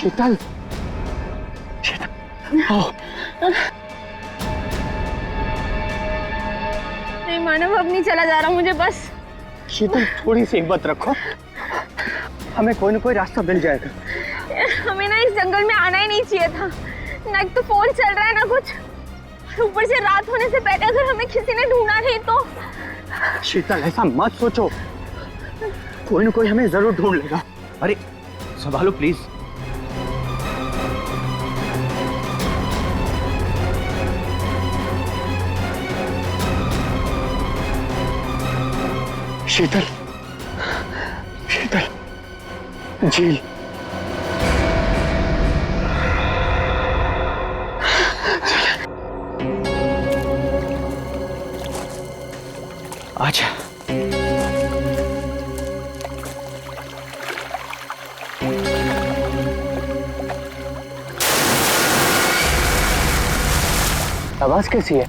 शीतल, शीतल, आओ। नहीं मानव, अब नहीं चला जा रहा मुझे बस। शीतल थोड़ी सी हिम्मत रखो, हमें कोई ना कोई रास्ता मिल जाएगा। हमें ना इस जंगल में आना ही नहीं चाहिए था। ना एक तो फोन चल रहा है ना कुछ, ऊपर से रात होने से पहले अगर हमें किसी ने ढूंढा नहीं तो। शीतल ऐसा मत सोचो, कोई ना कोई हमें जरूर ढूंढ लेगा। अरे संभालो प्लीज। शीतल, शीतल, झील। आजा। आवाज कैसी है?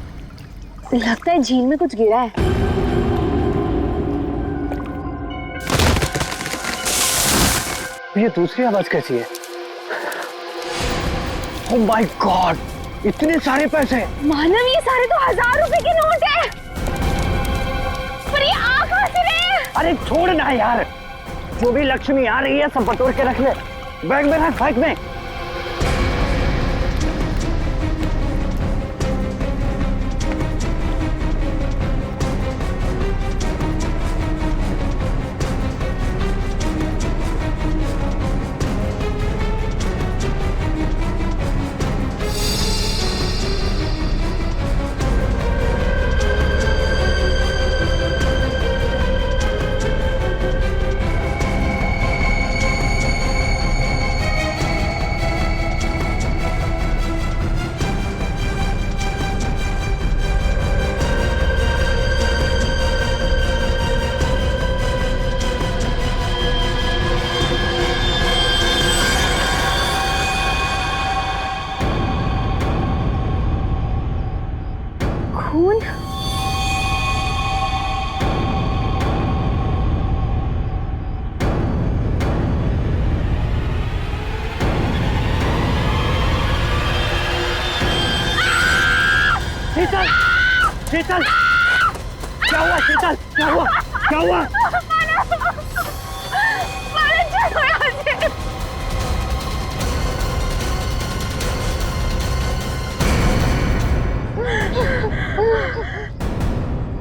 लगता है झील में कुछ गिरा है। ये दूसरी आवाज कैसी है? ओह माय गॉड, इतने सारे पैसे। मानव, ये सारे तो 1000 रुपए के नोट है। पर ये आ कहां से रहे हैं? अरे छोड़ ना यार, जो भी लक्ष्मी आ रही है सब बटोर के रख ले, बैग में रख, बैग में। खून। शीतल, शीतल, क्या हुआ? शीतल, क्या हुआ? क्या हुआ? मानव, चलो यहाँ से।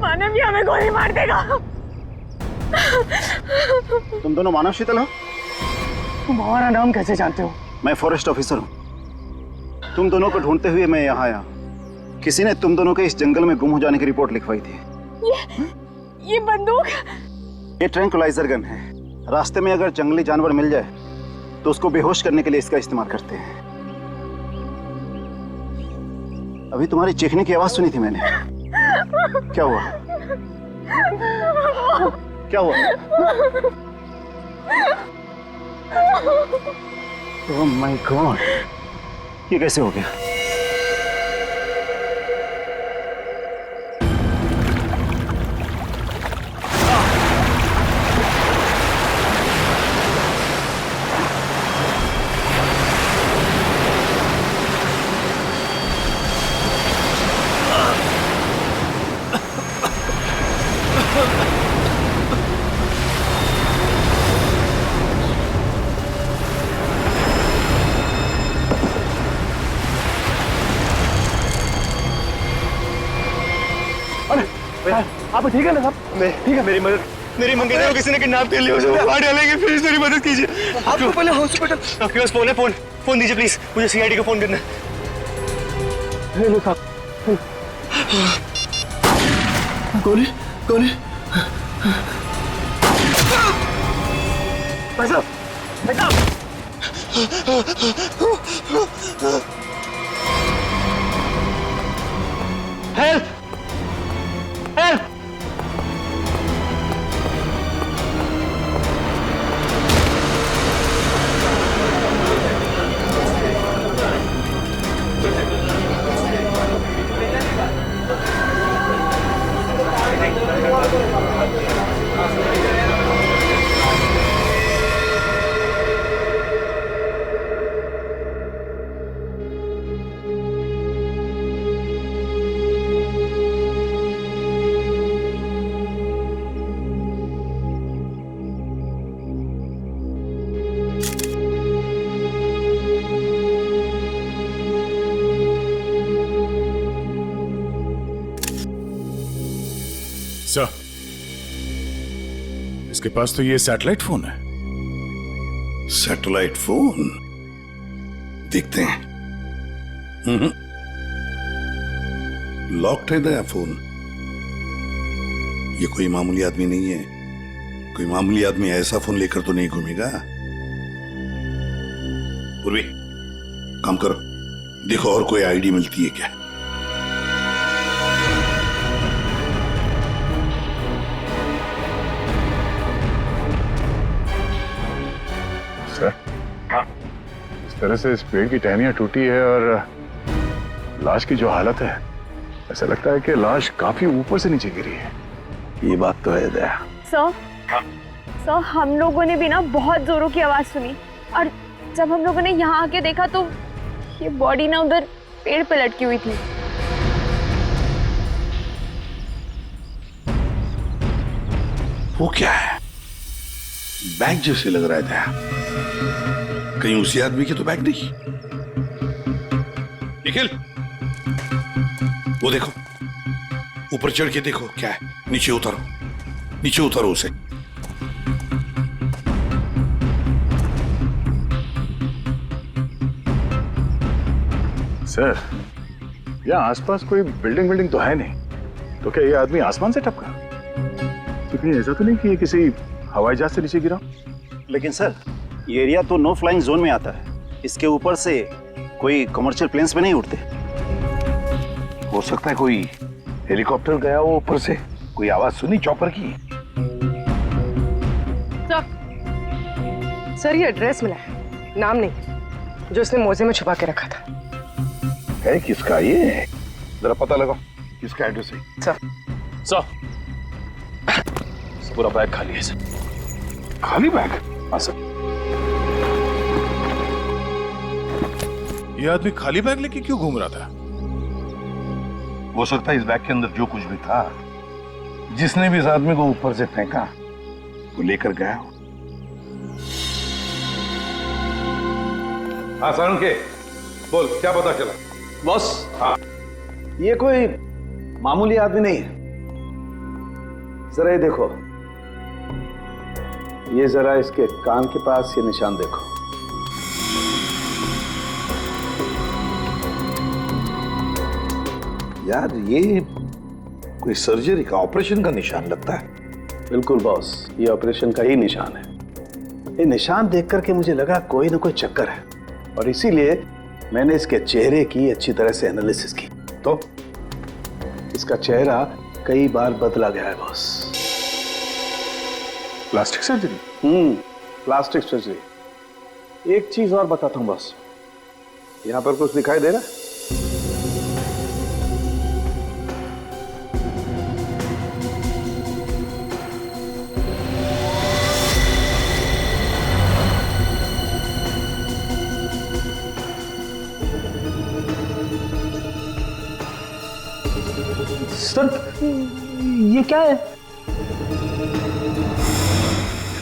मानव, ये हमें गोली मार देगा। तुम दोनों मानव शीतल हो? तुम हमारा नाम कैसे जानते हो? मैं फॉरेस्ट ऑफिसर हूँ। तुम दोनों को ढूंढते हुए मैं यहाँ आया। किसी ने तुम दोनों के इस जंगल में गुम हो जाने की रिपोर्ट लिखवाई थी। ये बंदूक? ये ट्रैंक्विलाइजर गन है। रास्ते में अगर जंगली जानवर मिल जाए तो उसको बेहोश करने के लिए इसका इस्तेमाल करते हैं। अभी तुम्हारी चीखने की आवाज सुनी थी मैंने। क्या हुआ? क्या हुआ? ओह माय गॉड, ये कैसे हो गया? आप ठीक है ना साहब? मैं ठीक है। मेरी मंगेतर को किसी ने किडनैप कर लिया, उसे बाहर डालेंगे, प्लीज मेरी मदद कीजिए। आपको पहले हॉस्पिटल। आपके पास फोन है? फोन दीजिए प्लीज, मुझे सीआईडी को फोन करना है। लो साहब। गोली, गोली। भाई साहब, भाई साहब। Help, help. इसके पास तो ये सैटेलाइट फोन है। Satellite phone? देखते हैं। लॉक्ड है नया फोन। ये कोई मामूली आदमी नहीं है। कोई मामूली आदमी ऐसा फोन लेकर तो नहीं घूमेगा। पूर्वी, काम करो, देखो और कोई आईडी मिलती है क्या। सर, हाँ, इस तरह से इस पेड़ की टहनियां टूटी है और लाश की जो हालत है, ऐसा लगता है कि लाश काफी ऊपर से नीचे गिरी है। ये बात तो है दया। सर, सर हम लोगों ने भी ना बहुत जोरों की आवाज सुनी और जब हम लोगों ने यहाँ आके देखा तो ये बॉडी ना उधर पेड़ पे लटकी हुई थी। वो क्या है? बैग जैसे लग रहा है दया। कहीं उसी आदमी की तो बैग नहीं। निखिल, वो देखो, ऊपर चढ़ के देखो क्या है। नीचे उतारो, नीचे उतारो उसे। सर, यहाँ आसपास कोई बिल्डिंग तो है नहीं, तो क्या ये आदमी आसमान से टपका? तो कहीं ऐसा तो नहीं कि ये किसी हवाई जहाज से नीचे गिरा? लेकिन सर, ये एरिया तो नो फ्लाइंग जोन में आता है। इसके ऊपर से कोई कमर्शियल प्लेन्स पे नहीं उड़ते। हो सकता है कोई हेलीकॉप्टर गया हो ऊपर से। कोई आवाज सुनी चॉपर की? सर ये एड्रेस मिला है, नाम नहीं, जो उसने मोजे में छुपा के रखा था। है किसका ये? जरा पता लगाओ किसका एड्रेस है। सर, पूरा बैग खाली है सर। खाली बैग? हाँ सर। ये आदमी खाली बैग लेके क्यों घूम रहा था? हो सकता है इस बैग के अंदर जो कुछ भी था, जिसने भी इस आदमी को ऊपर से फेंका, वो लेकर गया हो। हाँ सारुण के, बोल क्या पता चला? बॉस, हाँ, ये कोई मामूली आदमी नहीं है। जरा ये देखो, ये जरा इसके कान के पास ये निशान देखो। यार ये कोई सर्जरी का, ऑपरेशन का निशान लगता है। बिल्कुल बॉस, ये ऑपरेशन का ही निशान है। ये निशान देख करके मुझे लगा कोई ना कोई चक्कर है, और इसीलिए मैंने इसके चेहरे की अच्छी तरह से एनालिसिस की। तो इसका चेहरा कई बार बदला गया है boss. Plastic surgery? Plastic surgery. एक चीज और बताता हूं बॉस, यहां पर कुछ दिखाई दे रहा है? सर, ये क्या है?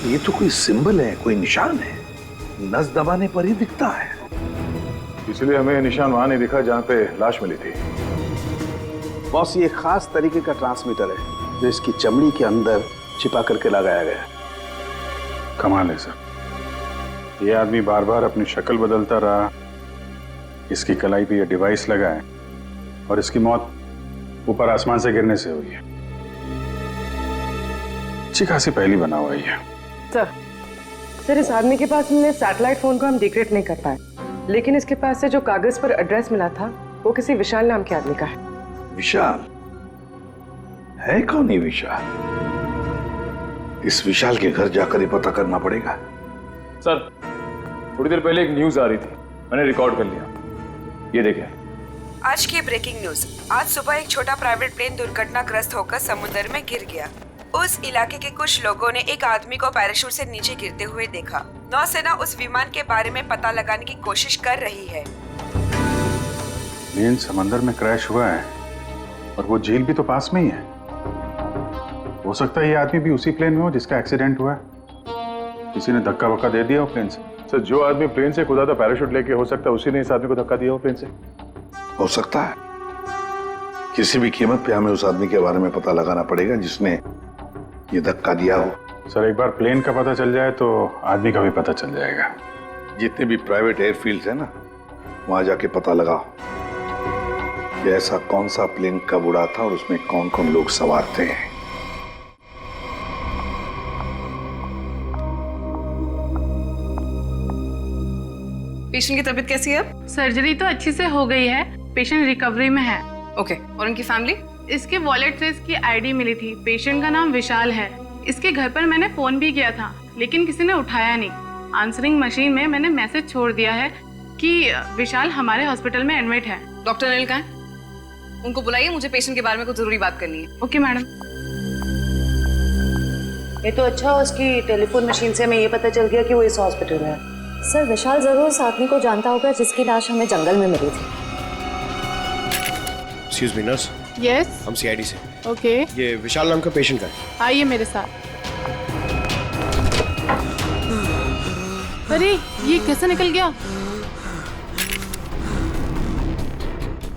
ये तो कोई सिंबल है, कोई निशान है। नस दबाने पर ही दिखता है। इसलिए हमें निशान वहां नहीं दिखा जहां पे लाश मिली थी। बॉस, ये खास तरीके का ट्रांसमीटर है जो इसकी चमड़ी के अंदर छिपा करके लगाया गया है। कमाल है सर। ये आदमी बार बार अपनी शक्ल बदलता रहा, इसकी कलाई पे ये डिवाइस लगा है, और इसकी मौत ऊपर आसमान से गिरने से हुई है। अच्छी खासी पहली बना हुआ है। सर इस आदमी के पास मिले सैटेलाइट फोन को हम डिक्रिप्ट नहीं कर पाए, लेकिन इसके पास से जो कागज पर एड्रेस मिला था वो किसी विशाल नाम के आदमी का है। विशाल? है कौन ये विशाल? इस विशाल के घर जाकर ही पता करना पड़ेगा। सर, थोड़ी देर पहले एक न्यूज आ रही थी, मैंने रिकॉर्ड कर लिया। ये देखिए। आज की ब्रेकिंग न्यूज। आज सुबह एक छोटा प्राइवेट प्लेन दुर्घटनाग्रस्त होकर समुद्र में गिर गया। उस इलाके के कुछ लोगों ने एक आदमी को पैराशूट से नीचे गिरते हुए देखा। नौसेना उस विमान के बारे में पता लगाने की कोशिश कर रही है। प्लेन समंदर में क्रैश हुआ है और वो झील भी तो पास में ही है। हो सकता है ये आदमी भी उसी प्लेन में हो जिसका एक्सीडेंट हुआ है। किसी ने धक्का वक्का दे दिया हो प्लेन से। सर, जो आदमी प्लेन से कूदा था पैराशूट लेके, हो सकता है उसी ने इस आदमी को धक्का दिया हो प्लेन से। हो सकता है। किसी भी कीमत पे हमें उस आदमी के बारे में पता लगाना पड़ेगा जिसने ये धक्का दिया हो। सर एक बार प्लेन का पता चल जाए तो आदमी का भी पता चल जाएगा। जितने भी प्राइवेट एयरफील्ड्स है ना, वहां जाके पता लगाओ कि ऐसा कौन सा प्लेन कब उड़ा था और उसमें कौन कौन लोग सवार थे। पेशेंट की तबीयत कैसी है अब? सर्जरी तो अच्छी से हो गई है, पेशेंट रिकवरी में है। ओके, और उनकी फैमिली? इसके वॉलेट से इसकी आईडी मिली थी। पेशेंट का नाम विशाल है। इसके घर पर मैंने फोन भी किया था लेकिन किसी ने उठाया नहीं। आंसरिंग मशीन में मैंने मैसेज छोड़ दिया है कि विशाल हमारे हॉस्पिटल में एडमिट है। डॉक्टर अनिल कहाँ है? उनको बुलाइए, मुझे पेशेंट के बारे में कुछ जरूरी बात करनी है। Okay madam. ये तो अच्छा हो, उसकी टेलीफोन मशीन से हमें ये पता चल गया कि वो इस हॉस्पिटल में है। सर विशाल जरूर उस आदमी को जानता होगा जिसकी लाश हमें जंगल में मिली थी। एक्सक्यूज मी नर्स, यस हम सीआईडी से। ओके, ये विशाल नाम का पेशेंट का है। आइए मेरे साथ। अरे ये कैसे निकल गया?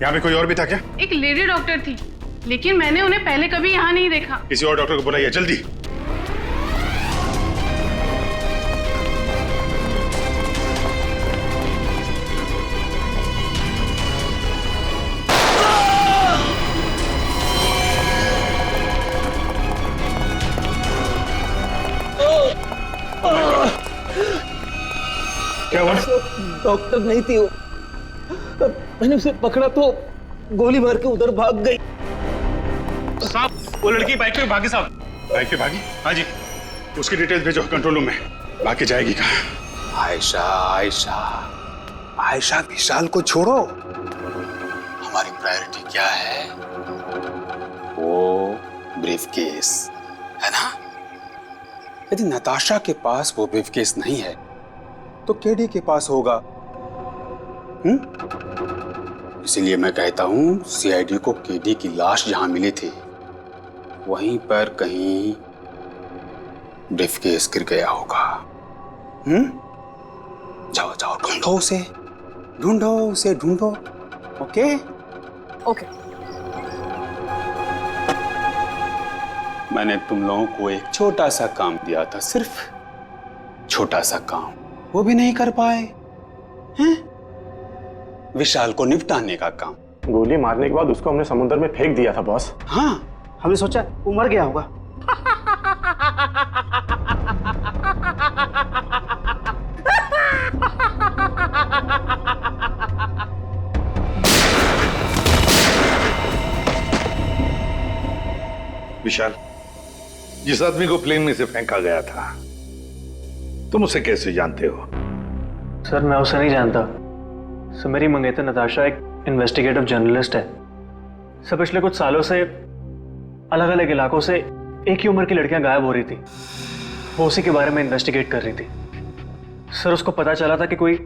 यहाँ पे कोई और भी था क्या? एक लेडी डॉक्टर थी लेकिन मैंने उन्हें पहले कभी यहाँ नहीं देखा। किसी और डॉक्टर को बुलाइए जल्दी। क्या हुआ? डॉक्टर नहीं थी वो। मैंने उसे पकड़ा तो गोली मार के उधर भाग गई। साहब, वो लड़की बाइक पे भागी साहब। बाइक पे भागी? हाँ जी। उसकी डिटेल्स भेजो कंट्रोल रूम में। भाग के जाएगी कहाँ? आयशा आयशा आयशा, विशाल को छोड़ो। हमारी प्रायोरिटी क्या है? वो ब्रीफकेस है ना? यदि नताशा के पास वो ब्रीफकेस नहीं है तो केडी के पास होगा। इसीलिए मैं कहता हूं सीआईडी को केडी की लाश जहां मिली थी वहीं पर कहीं ब्रीफकेस गिर गया होगा। जाओ जाओ, ढूंढो उसे, ढूंढो उसे, ढूंढो। Okay okay. मैंने तुम लोगों को एक छोटा सा काम दिया था, सिर्फ छोटा सा काम, वो भी नहीं कर पाए हैं? विशाल को निपटाने का काम। गोली मारने के बाद उसको हमने समुद्र में फेंक दिया था बॉस। हाँ, हमने सोचा वो मर गया होगा। विशाल, जिस आदमी को प्लेन में से फेंका गया था तुम उसे कैसे जानते हो? सर मैं उसे नहीं जानता। सर मेरी मंगेतर नताशा एक इन्वेस्टिगेटिव जर्नलिस्ट है। सर पिछले कुछ सालों से अलग अलग इलाकों से एक ही उम्र की लड़कियां गायब हो रही थी। वो उसी के बारे में इन्वेस्टिगेट कर रही थी। सर उसको पता चला था कि कोई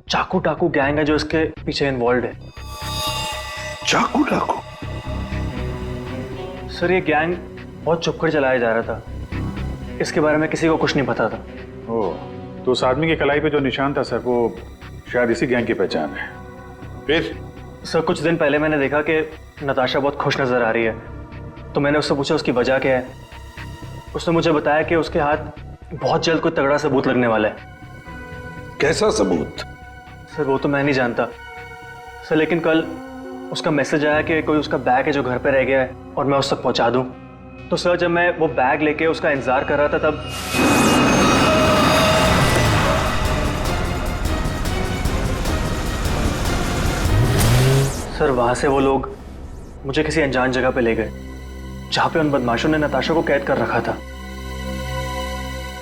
चाकू टाकू गैंग है जो इसके पीछे इन्वॉल्व है। चाकू टाकू? सर ये गैंग बहुत चुपकर चलाया जा रहा था। इसके बारे में किसी को कुछ नहीं पता था। ओह, तो उस आदमी की कलाई पे जो निशान था सर, वो शायद इसी गैंग की पहचान है। फिर? सर कुछ दिन पहले मैंने देखा कि नताशा बहुत खुश नजर आ रही है, तो मैंने उससे पूछा उसकी वजह क्या है। उसने मुझे बताया कि उसके हाथ बहुत जल्द कोई तगड़ा सबूत लगने वाला है। कैसा सबूत? सर वो तो मैं नहीं जानता सर, लेकिन कल उसका मैसेज आया कि कोई उसका बैग है जो घर पे रह गया है और मैं उस तक पहुंचा दूं। तो सर जब मैं वो बैग लेके उसका इंतजार कर रहा था तब सर वहां से वो लोग मुझे किसी अनजान जगह पे ले गए जहां पे उन बदमाशों ने नताशा को कैद कर रखा था।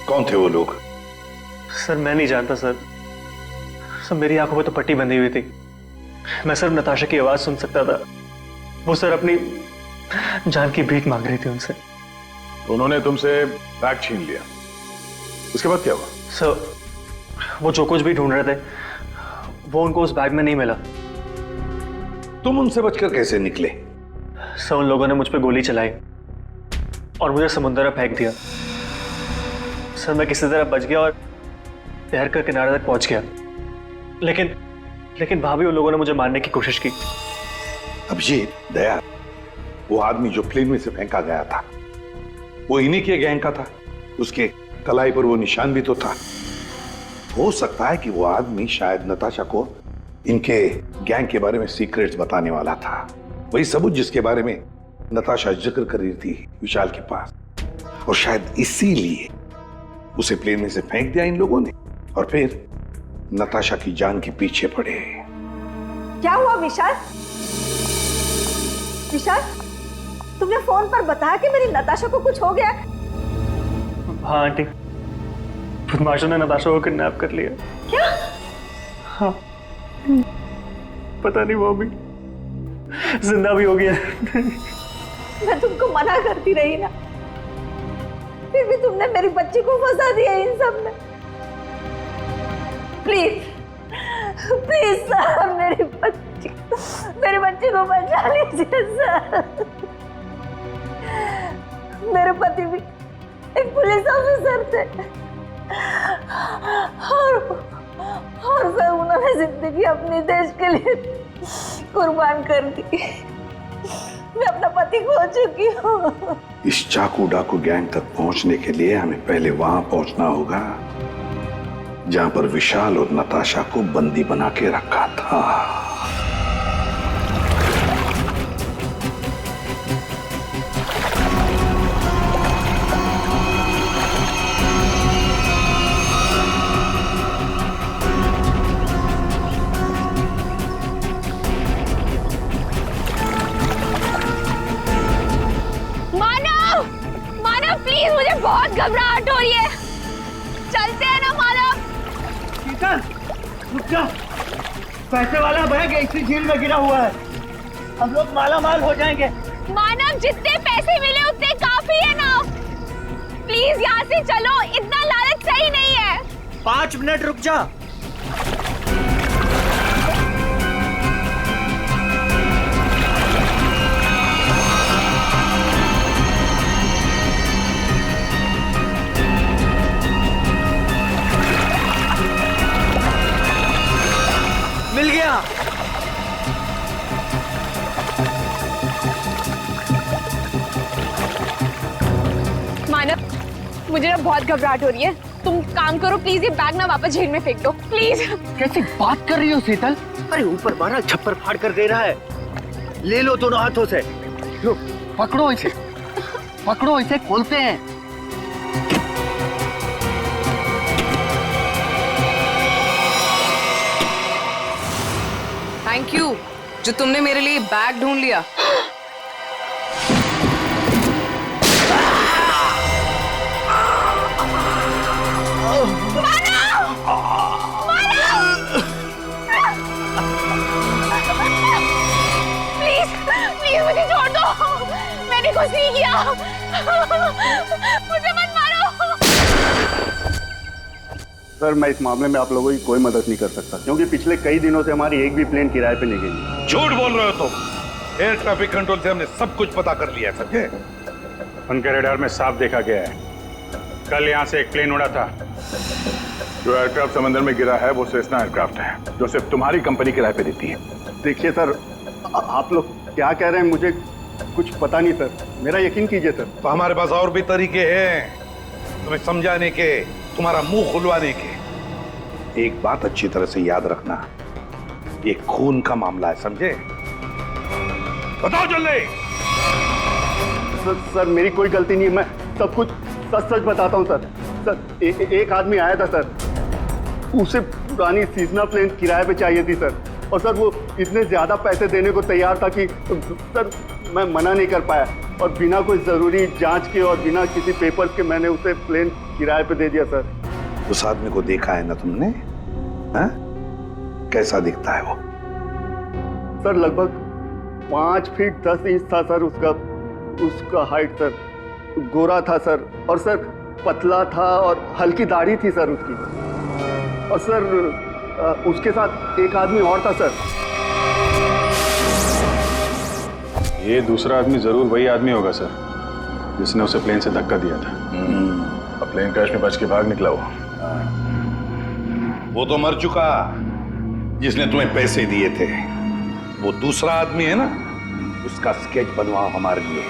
कौन थे वो लोग? सर मैं नहीं जानता सर। सर मेरी आंखों पे तो पट्टी बंधी हुई थी। मैं सिर्फ नताशा की आवाज सुन सकता था। वो सर अपनी जान की भीख मांग रही थी उनसे। तो उन्होंने तुमसे बैग छीन लिया, उसके बाद क्या हुआ? सर वो जो कुछ भी ढूंढ रहे थे वो उनको उस बैग में नहीं मिला। तुम उनसे बचकर कैसे निकले? सर उन लोगों ने मुझ पे गोली चलाई और मुझे समुद्र में फेंक दिया। सर मैं किसी तरह बच गया और तैर कर किनारे तक पहुंच गया, लेकिन वहां भी उन लोगों ने मुझे मारने की कोशिश की। अब ये दया, वो आदमी जो प्लेन में से फेंका गया था वो इन्हीं के गैंग का था? उसके कलाई पर वो निशान भी तो था। हो सकता है कि वो आदमी शायद नताशा को इनके गैंग के बारे में सीक्रेट्स बताने वाला था, वही सबूत जिसके बारे में नताशा जिक्र कर रही थी विशाल के पास, और शायद इसीलिए उसे प्लेन में से फेंक दिया इन लोगों ने और फिर नताशा की जान के पीछे पड़े। क्या हुआ विशाल? विशाल, तुमने फोन पर बताया कि मेरी नताशा को कुछ हो गया? हाँ आंटी, बदमाशों ने नताशा को किडनैप कर लिया। क्या? हाँ, पता नहीं वो भी जिंदा भी हो गया। मैं तुमको मना करती रही ना, फिर भी तुमने मेरी बच्ची को फंसा दिया इन सब में। प्लीज प्लीज सर, मेरी बच्ची को बचा लीजिए सर। मेरे पति भी एक पुलिस ऑफिसर थे और सर उन्होंने जिंदगी अपने देश के लिए कुर्बान कर दी। मैं अपना पति खो चुकी हूँ। इस चाकू डाकू गैंग तक पहुंचने के लिए हमें पहले वहां पहुंचना होगा जहां पर विशाल और नताशा को बंदी बना के रखा था। प्लीज, मुझे बहुत घबराहट हो रही है। चलते हैं ना मानव। शीतल, रुक जा। पैसे वाला बैग इसी झील में गिरा हुआ है, हम लोग माला माल हो जाएंगे। मानव, जितने पैसे मिले उतने काफी है ना। प्लीज यहाँ से चलो, इतना लालच सही नहीं है। 5 मिनट रुक जा। मिल गया। मानव, मुझे ना बहुत घबराहट हो रही है। तुम काम करो प्लीज, ये बैग ना वापस झील में फेंक दो प्लीज। कैसी बात कर रही हो शीतल? अरे ऊपर मारा छप्पर फाड़ कर दे रहा है। ले लो दोनों हाथों से। लो, पकड़ो इसे, पकड़ो इसे, खोलते हैं। थैंक यू जो तुमने मेरे लिए बैग ढूंढ लिया। प्लीज प्लीज मुझे छोड़ दो, मैंने कुछ नहीं किया। मुझे मत मारो। सर, मैं इस मामले में आप लोगों की कोई मदद नहीं कर सकता, क्योंकि पिछले कई दिनों से हमारी एक भी प्लेन किराए पे नहीं गई। झूठ बोल रहे हो तुम। एयर ट्रैफिक कंट्रोल से हमने सब कुछ पता कर लिया है, समझे? उनके रडार में साफ देखा गया है, कल यहाँ से एक प्लेन उड़ा था। जो एयरक्राफ्ट समंदर में गिरा है वो सेस्ना एयरक्राफ्ट है, जो सिर्फ तुम्हारी कंपनी किराए पे देती है। देखिए सर, आप लोग क्या कह रहे हैं, मुझे कुछ पता नहीं सर, मेरा यकीन कीजिए सर। तो हमारे पास और भी तरीके हैं तुम्हें समझाने के, तुम्हारा मुंह खुलवाने के। एक बात अच्छी तरह से याद रखना, ये खून का मामला है, समझे? बताओ जल्दी। सर मेरी कोई गलती नहीं है, मैं सब कुछ सच सच बताता हूँ सर। सर एक आदमी आया था सर, उसे पुरानी सीजना प्लेन किराए पे चाहिए थी सर, और सर वो इतने ज्यादा पैसे देने को तैयार था कि सर मैं मना नहीं कर पाया, और बिना कोई जरूरी जांच के और बिना किसी पेपर के मैंने उसे प्लेन किराए पे दे दिया सर। उस आदमी को देखा है ना तुमने? हाँ? कैसा दिखता है वो? सर लगभग 5 फीट 10 इंच था सर उसका हाइट सर, गोरा था सर, और सर पतला था और हल्की दाढ़ी थी सर उसकी, और सर उसके साथ एक आदमी और था सर। ये दूसरा आदमी जरूर वही आदमी होगा सर, जिसने उसे प्लेन से धक्का दिया था। अब प्लेन क्रैश में बच के भाग निकला वो तो मर चुका, जिसने तुम्हें पैसे दिए थे। वो दूसरा आदमी है ना, उसका स्केच बनवाओ हमारे लिए।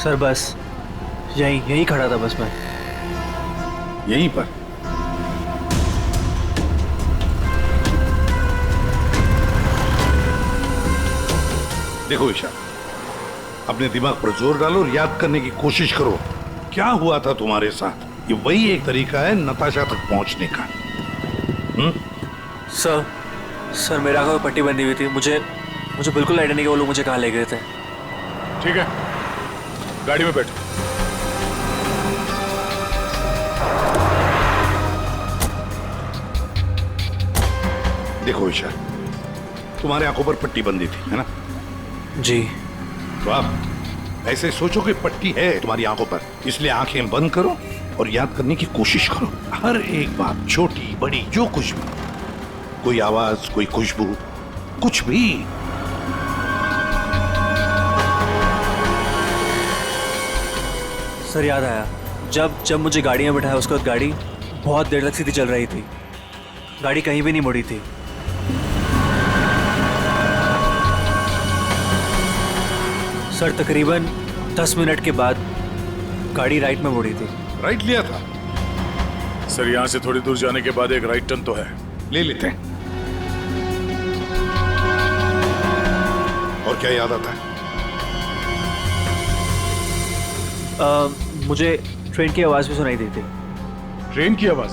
सर बस यहीं खड़ा था बस मैं। यहीं पर? देखो ईशा, अपने दिमाग पर जोर डालो और याद करने की कोशिश करो क्या हुआ था तुम्हारे साथ। ये वही एक तरीका है नताशा तक पहुंचने का। सर मेरे आंखों में पट्टी बंधी हुई थी। मुझे बिल्कुल आइडिया नहीं कि वो लोग मुझे कहाँ ले गए थे। ठीक है, गाड़ी में बैठो। देखो ईशा, तुम्हारे आंखों पर पट्टी बंधी थी, है ना? जी। तो आप ऐसे सोचो कि पट्टी है तुम्हारी आंखों पर, इसलिए आंखें बंद करो और याद करने की कोशिश करो। हर एक बात, छोटी बड़ी जो कुछ भी, कोई आवाज, कोई खुशबू, कुछ भी। सर याद आया, जब मुझे गाड़ी में बिठाया उसके बाद गाड़ी बहुत देर तक सीधी चल रही थी। गाड़ी कहीं भी नहीं मुड़ी थी। सर तकरीबन 10 मिनट के बाद गाड़ी राइट में मुड़ी थी। राइट लिया था? सर यहाँ से थोड़ी दूर जाने के बाद एक राइट टर्न तो है। ले लेते हैं। और क्या याद आता है? मुझे ट्रेन की आवाज भी सुनाई दी थी। ट्रेन की आवाज?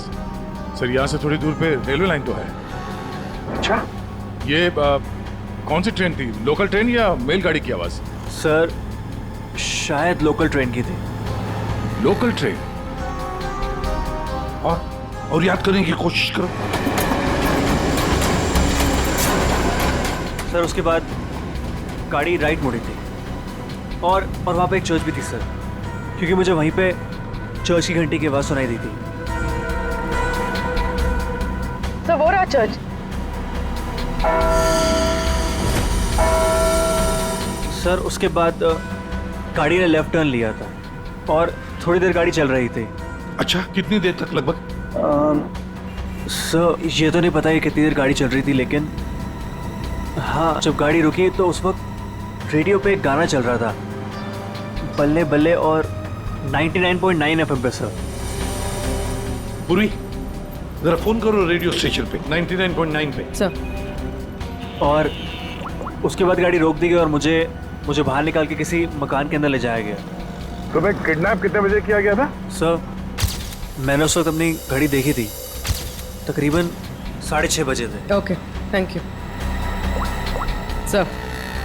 सर यहाँ से थोड़ी दूर पे रेलवे लाइन तो है। अच्छा, ये कौन सी ट्रेन थी? लोकल ट्रेन या मेल गाड़ी की आवाज? सर शायद लोकल ट्रेन की थी। Local train? और याद करने की कोशिश करो। सर उसके बाद गाड़ी राइट मुड़ी थी और वहाँ पे एक चर्च भी थी सर, क्योंकि मुझे वहीं पे चर्च की घंटी की आवाज़ सुनाई दी थी। सर वो रहा चर्च। सर उसके बाद गाड़ी ने लेफ्ट टर्न लिया था और थोड़ी देर गाड़ी चल रही थी। अच्छा, कितनी देर तक लगभग? सर ये तो नहीं पता कि कितनी देर गाड़ी चल रही थी, लेकिन हाँ जब गाड़ी रुकी तो उस वक्त रेडियो पे एक गाना चल रहा था, बल्ले बल्ले, और 99.9 FM पे सर। पूरी जरा फोन करो रेडियो स्टेशन पे 99.9 पे। सर। और उसके बाद गाड़ी रोक दी गई और मुझे बाहर निकाल के किसी मकान के अंदर ले जाया गया। तुम्हें किडनैप कितने बजे किया गया था? सर मैंने उस वक्त अपनी घड़ी देखी थी, तकरीबन 6:30 बजे थे। Okay, thank you sir.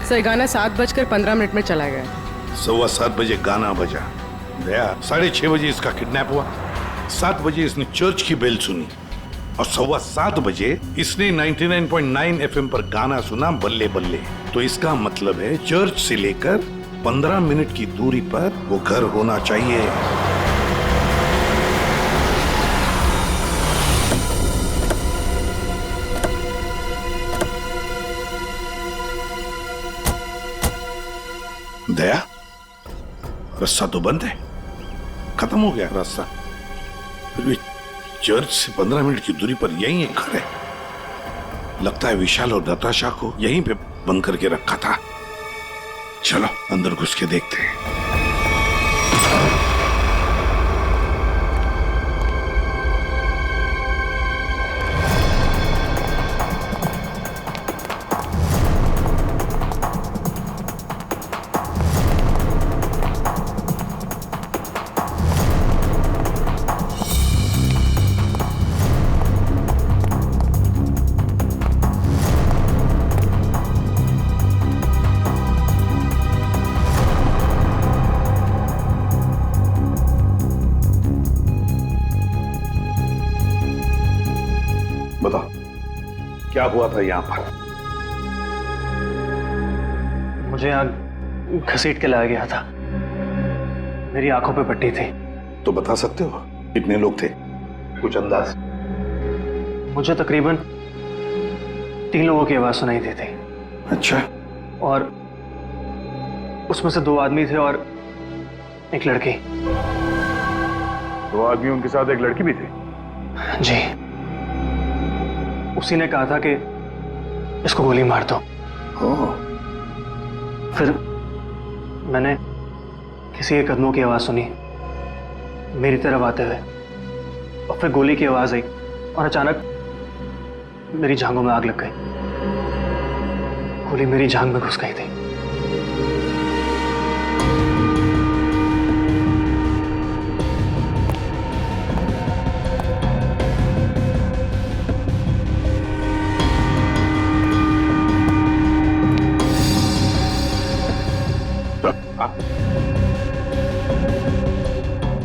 Sir गाना 7:15 में चला गया। 7:15 बजे गाना बजा। दया 6:30 बजे इसका किडनैप हुआ। 7 बजे इसने चर्च की बेल सुनी और 7:15 बजे इसने 99.9 FM पर गाना सुना, बल्ले बल्ले। तो इसका मतलब है चर्च से लेकर 15 मिनट की दूरी पर वो घर होना चाहिए। दया, रास्ता तो बंद है, खत्म हो गया रास्ता। फिर भी चर्च से 15 मिनट की दूरी पर यही एक घर है। लगता है विशाल और नताशा को यहीं पे बंद करके रखा था। चलो अंदर घुस के देखते हैं। बताओ क्या हुआ था यहाँ पर? मुझे यहाँ घसीट के लाया गया था। मेरी आंखों पे पट्टी थी। तो बता सकते हो कितने लोग थे? कुछ अंदाज? मुझे तकरीबन 3 लोगों की आवाज सुनाई दी थी। अच्छा। और उसमें से 2 आदमी थे और एक लड़की। 2 आदमी, उनके साथ एक लड़की भी थी? जी। उसी ने कहा था कि इसको गोली मार दो। फिर मैंने किसी के कदमों की आवाज़ सुनी मेरी तरफ आते हुए, और फिर गोली की आवाज़ आई और अचानक मेरी जांघों में आग लग गई। गोली मेरी जांघ में घुस गई थी।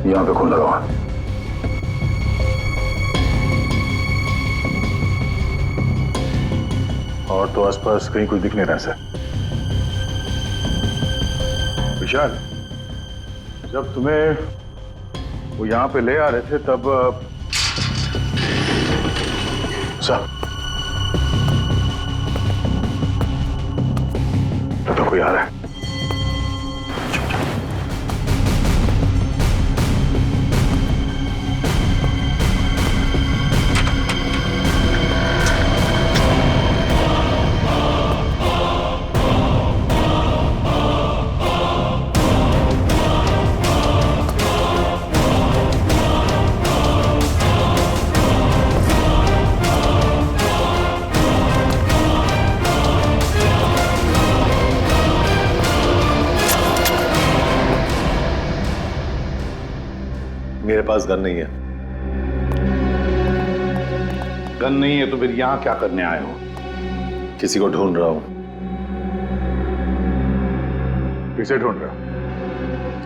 यहां पे खून लगा हुआ। और तो आसपास कहीं कुछ दिख नहीं रहा सर। विशाल, जब तुम्हें वो यहां पे ले आ रहे थे तब सर तो कोई आ रहा है। मेरे पास गन नहीं है। गन नहीं है तो फिर यहां क्या करने आए हो? किसी को ढूंढ रहा हूं। किसे ढूंढ रहे हो?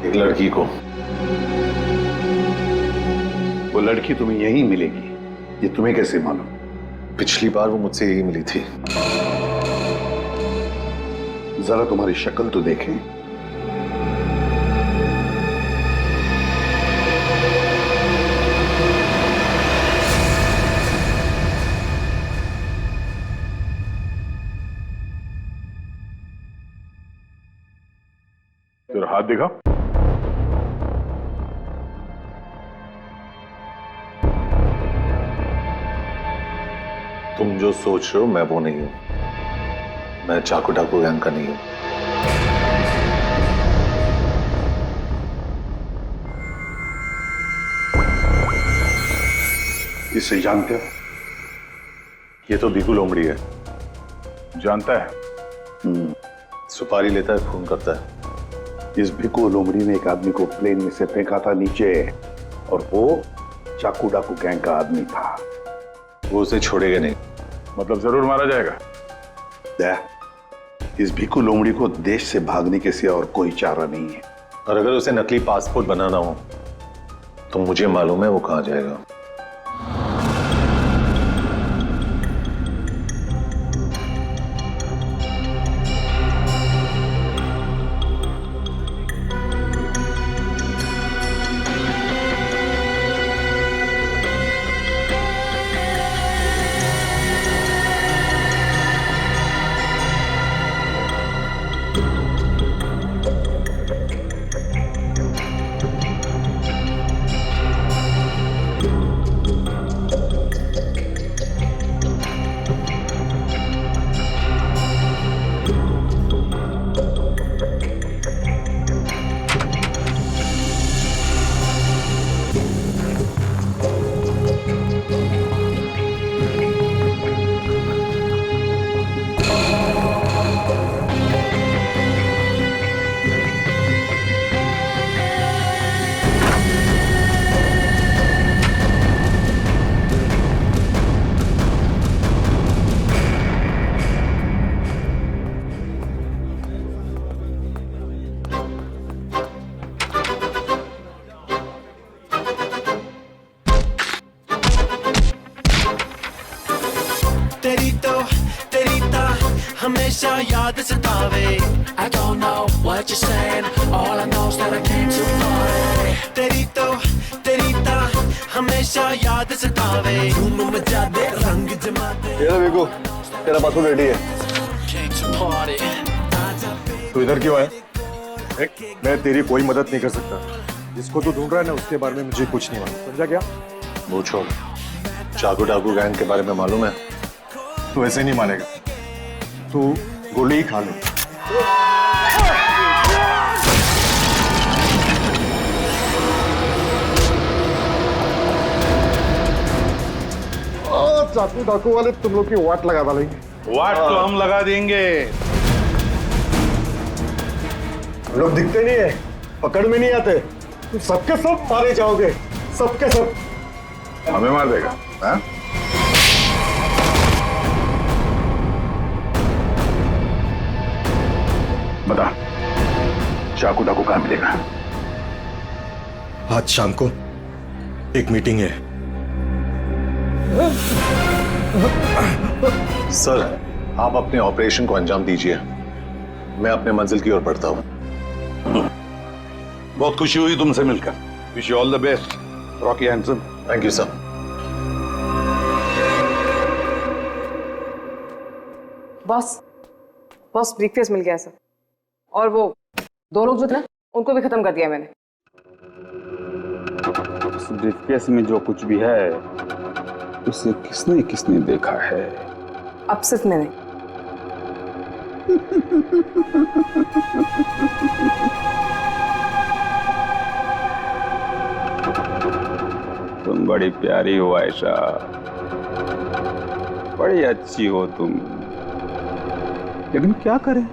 एक लड़की को। वो लड़की तुम्हें यहीं मिलेगी, ये तुम्हें कैसे मालूम? पिछली बार वो मुझसे यही मिली थी। जरा तुम्हारी शक्ल तो देखें। तेरा हाथ दिखा। तुम जो सोच रहे हो मैं वो नहीं हूं। मैं चाकू डाकू गैंग का नहीं हूं। इसे जानते हो? ये तो भिखू लोमड़ी है। जानता है? सुपारी लेता है, खून करता है। इस भिखू लोमड़ी ने एक आदमी को प्लेन में से फेंका था नीचे, और वो चाकू डाकू गैंग का आदमी था। वो उसे छोड़ेगा नहीं। मतलब जरूर मारा जाएगा। इस भिखू लोमड़ी को देश से भागने के सिवा और कोई चारा नहीं है। और अगर उसे नकली पासपोर्ट बनाना हो तो मुझे मालूम है वो कहां जाएगा। हमेशा याद सतावे I don't know what you're saying All I know is that I came too far तेरी तो हमेशा याद सतावे धूम मचा दे रंग जमा दे ये देखो तेरा पासपोर्ट रेडी है Came to party तू इधर क्यों है? मैं तेरी कोई मदद नहीं कर सकता। जिसको तू ढूंढ रहा है ना उसके बारे में मुझे कुछ नहीं मालूम। समझा क्या? वो छोड़, चाकू डाकू गैंग के बारे में मालूम है? तू ऐसे नहीं मानेगा। तू गोली ही खा ले। चाकू डाकू वाले तुम लोग की वाट लगा डालेंगे। वाट तो हम लगा देंगे। हम लोग दिखते नहीं है, पकड़ में नहीं आते, तुम सबके सब मारे जाओगे, सबके सब। हमें मार देगा? हाँ? बता, चाकू डाकू कहां मिलेगा? आज शाम को एक मीटिंग है। सर, आप अपने ऑपरेशन को अंजाम दीजिए, मैं अपने मंजिल की ओर बढ़ता हूं। बहुत खुशी हुई तुमसे मिलकर। Wish you all the best Rocky handsome. Thank you sir. Boss briefcase मिल गया सर, और वो 2 लोग जो थे ना उनको भी खत्म कर दिया मैंने। उस ब्रीफकेस में जो कुछ भी है उसे किसने किसने देखा है? अब सिर्फ मैंने। तुम बड़ी प्यारी हो आयशा, बड़ी अच्छी हो तुम, लेकिन क्या करें,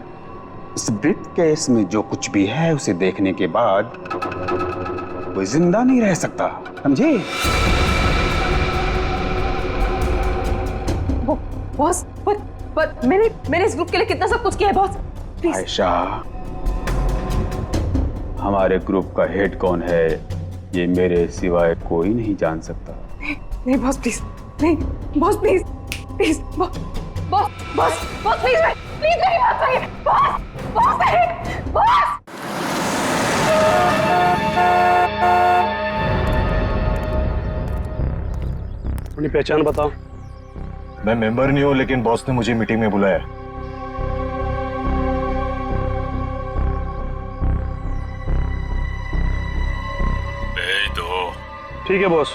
इस ब्रीफकेस में जो कुछ भी है उसे देखने के बाद कोई जिंदा नहीं रह सकता, समझे? बॉस, पर मैंने इस ग्रुप के लिए कितना सब कुछ किया है बॉस, प्लीज। आयशा, हमारे ग्रुप का हेड कौन है ये मेरे सिवाय कोई नहीं जान सकता। नहीं बॉस प्लीज, नहीं boss please, please boss please मेरी बात सुनिए, बॉस नहीं, बॉस। अपनी पहचान बताओ। मैं मेंबर नहीं हूं, लेकिन बॉस ने मुझे मीटिंग में बुलाया। भेज दो। ठीक है बॉस।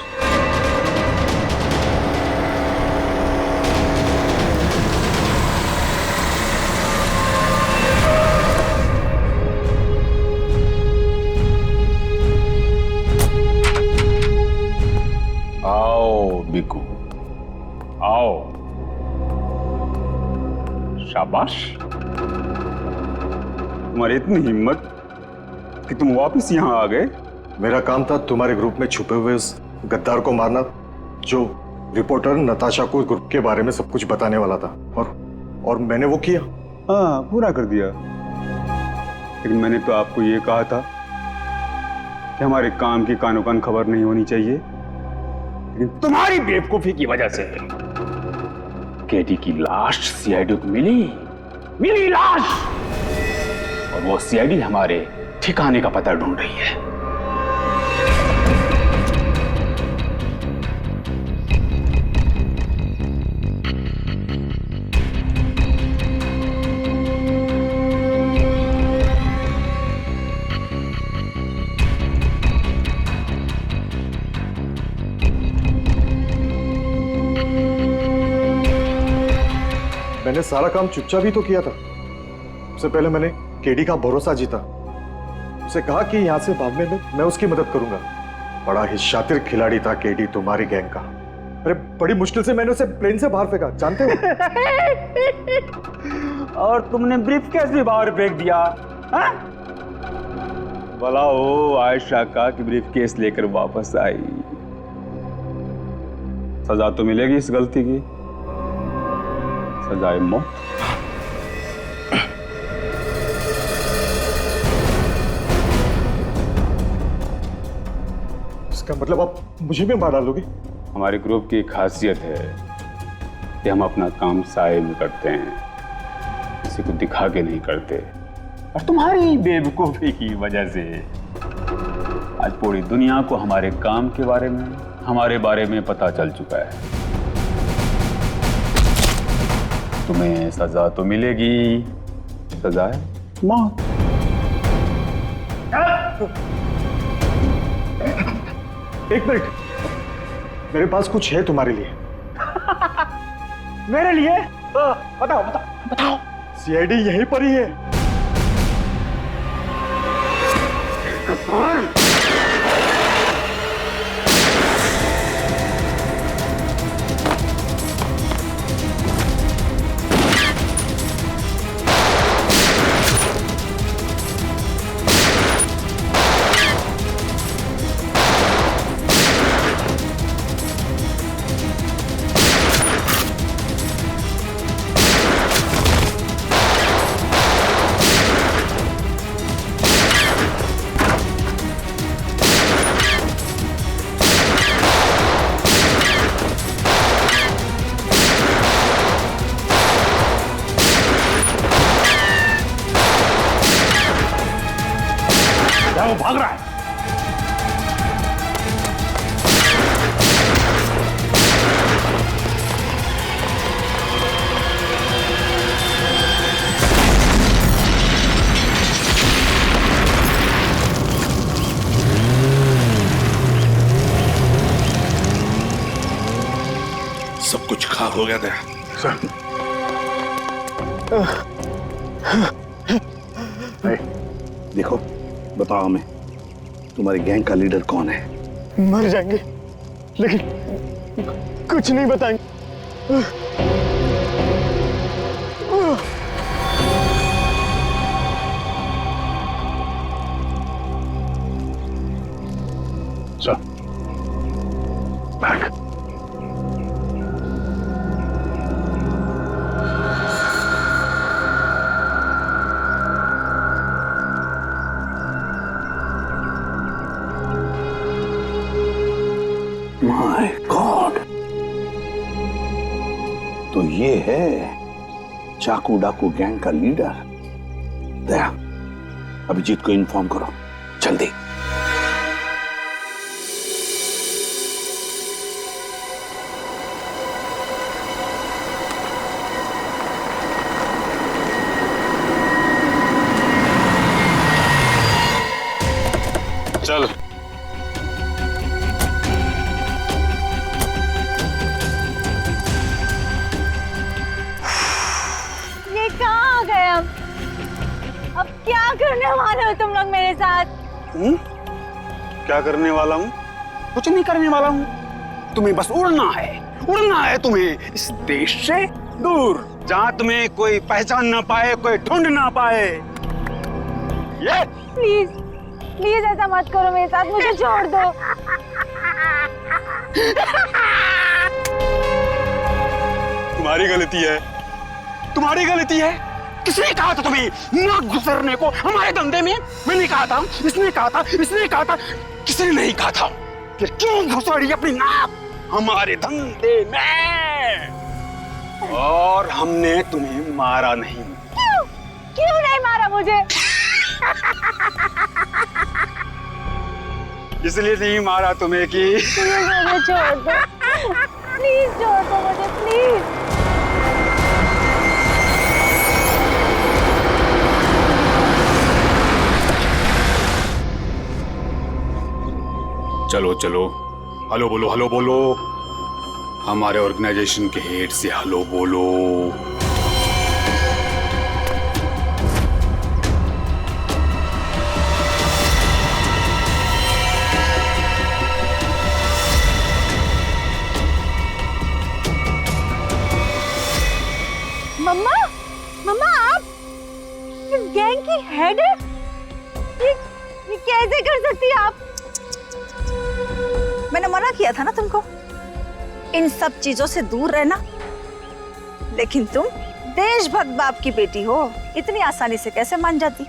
आओ बिकू, आओ। शाबाश, तुम्हारी इतनी हिम्मत कि तुम वापस यहाँ आ गए। मेरा काम था तुम्हारे ग्रुप में छुपे हुए उस गद्दार को मारना, जो रिपोर्टर नताशा को ग्रुप के बारे में सब कुछ बताने वाला था, और मैंने वो किया। हाँ, पूरा कर दिया। लेकिन मैंने तो आपको ये कहा था कि हमारे काम की कानो कान खबर नहीं होनी चाहिए, लेकिन तुम्हारी बेवकूफी की वजह से केटी की लाश सीआईडी को मिली लाश, और वो सीआईडी हमारे ठिकाने का पता ढूंढ रही है। मैंने सारा काम चुपचाप ही तो किया था। सबसे पहले मैंने केडी का भरोसा जीता, उसे कहा कि यहां से भागने में मैं उसकी मदद करूंगा। बड़ा ही शातिर खिलाड़ी था केडी तुम्हारी गैंग का। अरे बड़ी मुश्किल से मैंने उसे प्लेन से बाहर फेंका, जानते हो? और तुमने ब्रीफकेस भी बाहर फेंक दिया। हाँ? भला हो आयशा का कि ब्रीफकेस लेकर वापस आई। सजा तो मिलेगी इस गलती की, सजाए मौत। इसका मतलब आप मुझे भी मार डालोगे? हमारे ग्रुप की खासियत है कि हम अपना काम साए में करते हैं, किसी को दिखा के नहीं करते। और तुम्हारी बेवकूफी की वजह से आज पूरी दुनिया को हमारे काम के बारे में, हमारे बारे में पता चल चुका है। तुम्हें सजा तो मिलेगी, सजा है मौत। एक मिनट, मेरे पास कुछ है तुम्हारे लिए। मेरे लिए? बताओ। सीआईडी यहीं पर ही है। क्या वो भाग रहा है? सब कुछ खाक हो गया था सर। देखो, बताओ हमें, तुम्हारे गैंग का लीडर कौन है? मर जाएंगे लेकिन कुछ नहीं बताएंगे। Sir, back. माय गॉड, तो ये है चाकू डाकू गैंग का लीडर। दया, अभिजीत को इन्फॉर्म करो जल्दी। चल। कहाँ गए हम? अब क्या करने वाले हो तुम लोग मेरे साथ? क्या करने वाला हूँ? कुछ नहीं करने वाला हूँ। तुम्हें बस उड़ना है तुम्हें इस देश से दूर, जहाँ तुम्हें कोई पहचान ना पाए, कोई ढूंढ ना पाए। ये प्लीज प्लीज ऐसा मत करो मेरे साथ, मुझे छोड़ दो। तुम्हारी गलती है। किसने कहा था तुम्हें ना गुजरने को हमारे धंधे में? मैंने कहा था, इसने कहा था, किसने नहीं कहा था? फिर क्यों घुसड़ी अपनी नाक हमारे धंधे में? और हमने तुम्हें मारा नहीं। क्यों नहीं मारा मुझे? इसलिए नहीं मारा तुम्हें कि मुझे छोड़ दो, प्लीज छोड़ दो मुझे, प्लीज। चलो, हेलो बोलो। हमारे ऑर्गेनाइजेशन के हेड से हेलो बोलो। मम्मा आप इस गैंग की हेड है? ये कैसे कर सकती है आप? मैंने मना किया था ना तुमको इन सब चीजों से दूर रहना, लेकिन तुम देशभक्त बाप की बेटी हो, इतनी आसानी से कैसे मान जाती?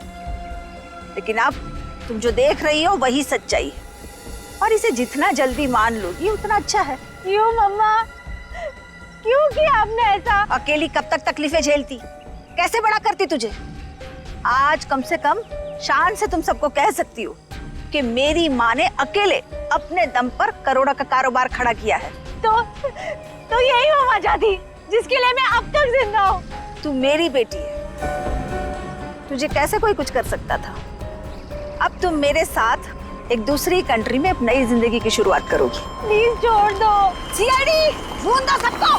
लेकिन अब तुम जो देख रही हो वही सच्चाई है, और इसे जितना जल्दी मान लोगी उतना अच्छा है। क्यों मम्मा, क्यों किया आपने ऐसा? अकेली कब तक तकलीफें झेलती, कैसे बड़ा करती तुझे? आज कम से कम शान से तुम सबको कह सकती हो कि मेरी माँ ने अकेले अपने दम पर करोड़ों का कारोबार खड़ा किया है। तो यही वो वजह थी जिसके लिए मैं अब तक जिंदा हूँ। तू मेरी बेटी है, तुझे कैसे कोई कुछ कर सकता था? अब तुम मेरे साथ एक दूसरी कंट्री में एक नई जिंदगी की शुरुआत करोगी। प्लीज छोड़ दो। सीआईडी ढूंढ दो सबको।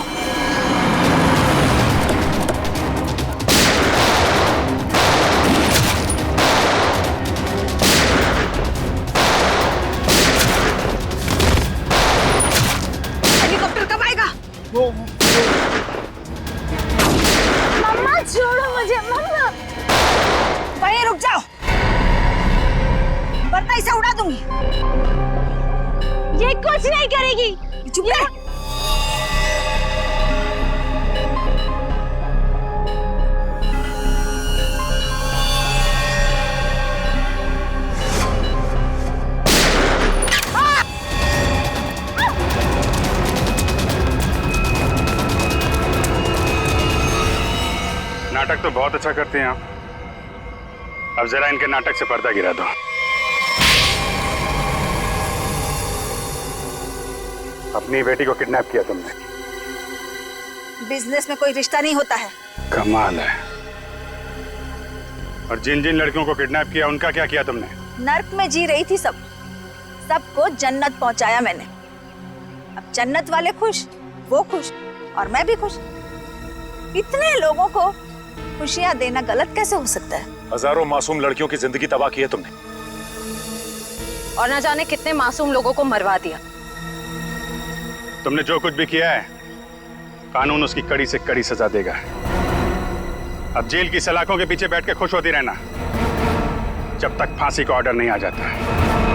मम्मा छोड़ो मुझे, मम्मा। वहीं रुक जाओ, वरना इसे उड़ा दूंगी। ये कुछ नहीं करेगी, चुप रह। नाटक तो बहुत अच्छा करते हैं आप। अब जरा इनके नाटक से पर्दा गिरा दो। अपनी बेटी को किडनैप किया तुमने। बिजनेस में कोई रिश्ता नहीं होता है। कमाल है। और जिन जिन लड़कियों को किडनैप किया उनका क्या किया तुमने? नर्क में जी रही थी सबको जन्नत पहुंचाया मैंने। अब जन्नत वाले खुश, वो खुश और मैं भी खुश। इतने लोगों को खुशियां देना गलत कैसे हो सकता है? हजारों मासूम लड़कियों की जिंदगी तबाह की है तुमने, और ना जाने कितने मासूम लोगों को मरवा दिया। तुमने जो कुछ भी किया है, कानून उसकी कड़ी से कड़ी सजा देगा। अब जेल की सलाखों के पीछे बैठ के खुश होती रहना जब तक फांसी का ऑर्डर नहीं आ जाता।